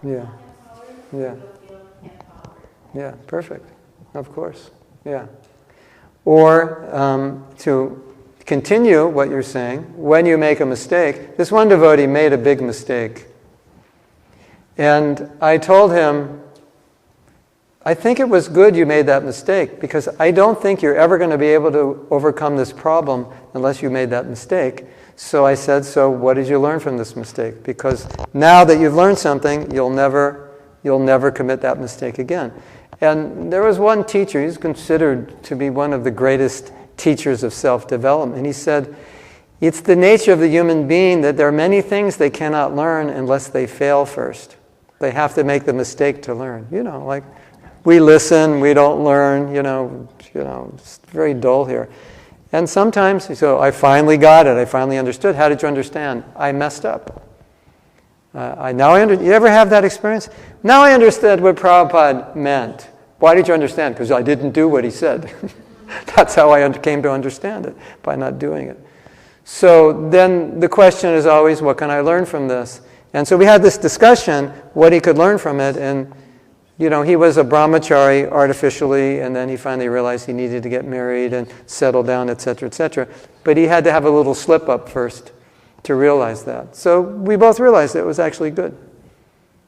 Yeah. not empowered, Yeah. you will feel empowered. Yeah, perfect. Of course. Yeah. Or to continue what you're saying, when you make a mistake, this one devotee made a big mistake. And I told him, I think it was good you made that mistake, because I don't think you're ever going to be able to overcome this problem unless you made that mistake. So I said, so what did you learn from this mistake? Because now that you've learned something, you'll never commit that mistake again. And there was one teacher, he's considered to be one of the greatest teachers of self-development. And he said, it's the nature of the human being that there are many things they cannot learn unless they fail first. They have to make the mistake to learn. You know, like we listen, we don't learn, you know, it's very dull here. And sometimes, so I finally got it, I finally understood. How did you understand? I messed up. You ever have that experience? Now I understood what Prabhupada meant. Why did you understand? Because I didn't do what he said. That's how I came to understand it, by not doing it. So then the question is always, what can I learn from this? And so we had this discussion, what he could learn from it, and you know, he was a brahmachari artificially, and then he finally realized he needed to get married and settle down, etc., etc. But he had to have a little slip up first to realize that. So we both realized it was actually good.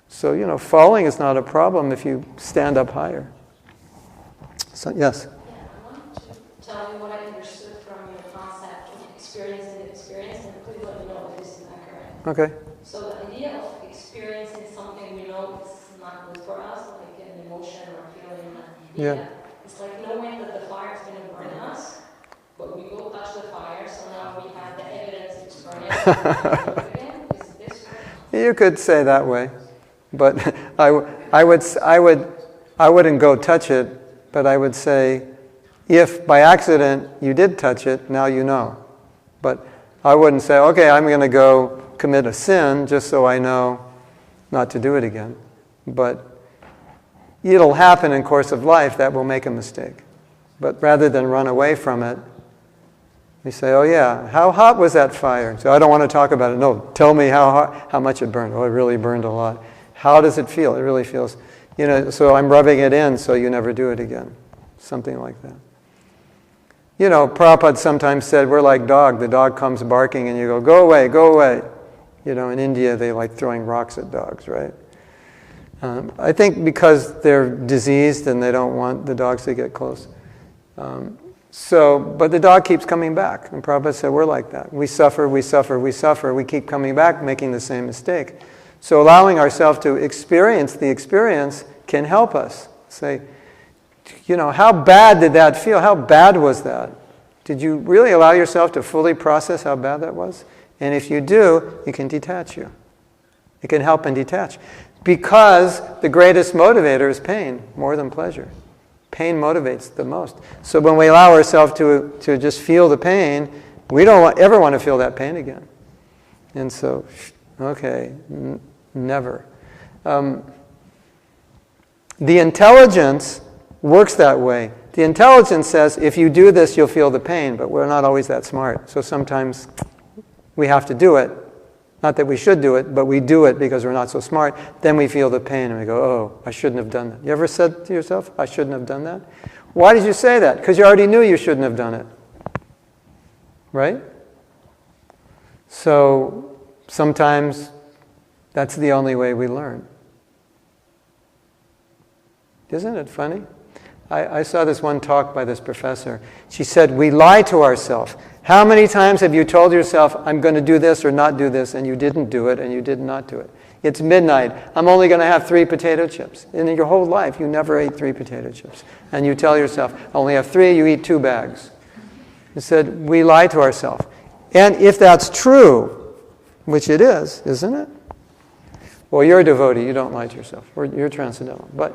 So, you know, falling is not a problem if you stand up higher. So, yes? Yeah, I wanted to tell you what I understood from your concept of experience, and please let me know if this is accurate. Okay. So the idea of experiencing something we know is not good for us, like an emotion or feeling, Yeah. it's like knowing that the fire is going to burn us, but we go touch the fire, so now we have the evidence it's burning. Is this right? You could say that way, but I wouldn't go touch it, but I would say, if by accident you did touch it, now you know. But I wouldn't say, okay, I'm going to go commit a sin just so I know not to do it again. But it'll happen in course of life that we'll make a mistake. But rather than run away from it, we say, oh yeah, how hot was that fire? So I don't want to talk about it. No, tell me how much it burned. Oh, it really burned a lot. How does it feel? It really feels, you know, so I'm rubbing it in so you never do it again. Something like that. You know, Prabhupada sometimes said, we're like dog. The dog comes barking and you go away, go away. You know, in India they like throwing rocks at dogs, right? I think because they're diseased and they don't want the dogs to get close. But the dog keeps coming back. And Prabhupada said, we're like that. We suffer, we suffer, we suffer. We keep coming back, making the same mistake. So allowing ourselves to experience the experience can help us. Say, you know, how bad did that feel? How bad was that? Did you really allow yourself to fully process how bad that was? And if you do, it can detach you. It can help and detach. Because the greatest motivator is pain, more than pleasure. Pain motivates the most. So when we allow ourselves to just feel the pain, we don't ever want to feel that pain again. And so, okay, never. The intelligence works that way. The intelligence says, if you do this, you'll feel the pain, but we're not always that smart. So sometimes we have to do it. Not that we should do it, but we do it because we're not so smart. Then we feel the pain and we go, oh, I shouldn't have done that. You ever said to yourself, I shouldn't have done that? Why did you say that? Because you already knew you shouldn't have done it. Right? So sometimes that's the only way we learn. Isn't it funny? I saw this one talk by this professor. She said, we lie to ourselves. How many times have you told yourself, I'm going to do this or not do this, and you didn't do it, and you did not do it? It's midnight. I'm only going to have 3 potato chips. In your whole life, you never ate 3 potato chips. And you tell yourself, I only have 3, you eat 2 bags. He said, we lie to ourselves. And if that's true, which it is, isn't it? Well, you're a devotee, you don't lie to yourself. Or you're transcendental. But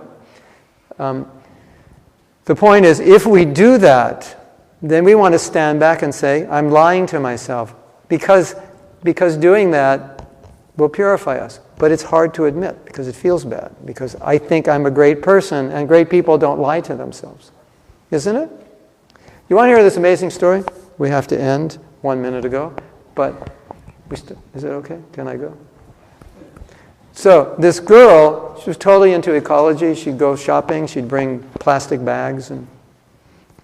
the point is, if we do that, then we want to stand back and say, I'm lying to myself. Because doing that will purify us. But it's hard to admit because it feels bad. Because I think I'm a great person, and great people don't lie to themselves. Isn't it? You want to hear this amazing story? We have to end 1 minute ago. But is it okay? Can I go? So this girl, she was totally into ecology. She'd go shopping. She'd bring plastic bags and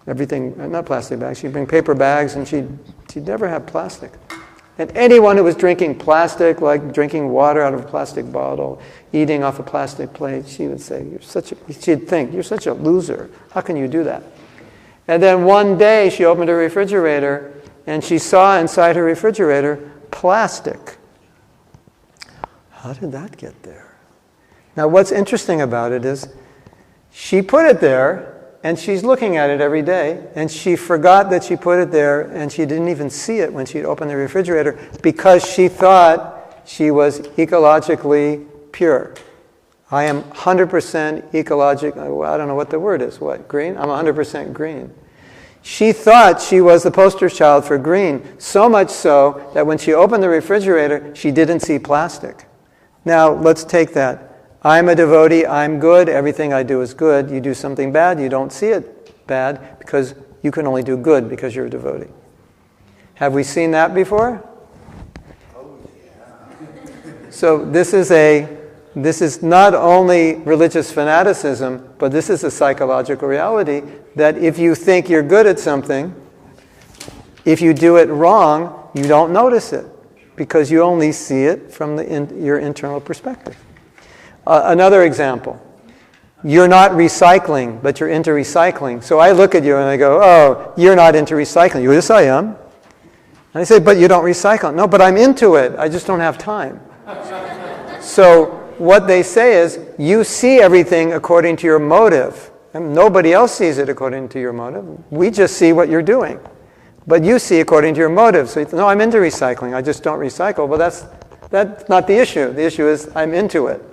everything. Not plastic bags. She'd bring paper bags, and she'd never have plastic. And anyone who was drinking plastic, like drinking water out of a plastic bottle, eating off a plastic plate, she would say, she'd think, you're such a loser. How can you do that? And then one day she opened her refrigerator and she saw inside her refrigerator plastic. How did that get there? Now what's interesting about it is she put it there and she's looking at it every day, and she forgot that she put it there, and she didn't even see it when she'd opened the refrigerator because she thought she was ecologically pure. I am 100% ecological, I don't know what the word is, what, green? I'm 100% green. She thought she was the poster child for green, so much so that when she opened the refrigerator, she didn't see plastic. Now, let's take that. I'm a devotee, I'm good, everything I do is good. You do something bad, you don't see it bad because you can only do good because you're a devotee. Have we seen that before? Oh, yeah. So this is not only religious fanaticism, but this is a psychological reality that if you think you're good at something, if you do it wrong, you don't notice it because you only see it from your internal perspective. Another example, you're not recycling, but you're into recycling. So I look at you and I go, oh, you're not into recycling. You, yes, I am. And I say, but you don't recycle. No, but I'm into it. I just don't have time. So what they say is, you see everything according to your motive. And nobody else sees it according to your motive. We just see what you're doing. But you see according to your motive. So you no, I'm into recycling. I just don't recycle. Well, that's not the issue. The issue is I'm into it.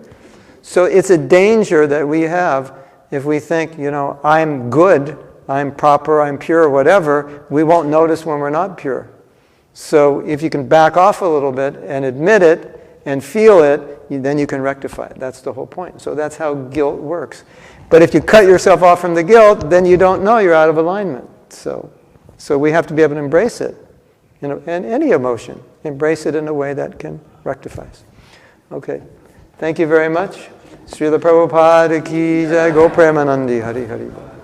So it's a danger that we have if we think, I'm good, I'm proper, I'm pure, whatever, we won't notice when we're not pure. So if you can back off a little bit and admit it and feel it, then you can rectify it. That's the whole point. So that's how guilt works. But if you cut yourself off from the guilt, then you don't know you're out of alignment. So we have to be able to embrace it. And any emotion, embrace it in a way that can rectify it. Okay. Thank you very much. Srila Prabhupada ki jai, Go Premanandi, Hari Hari.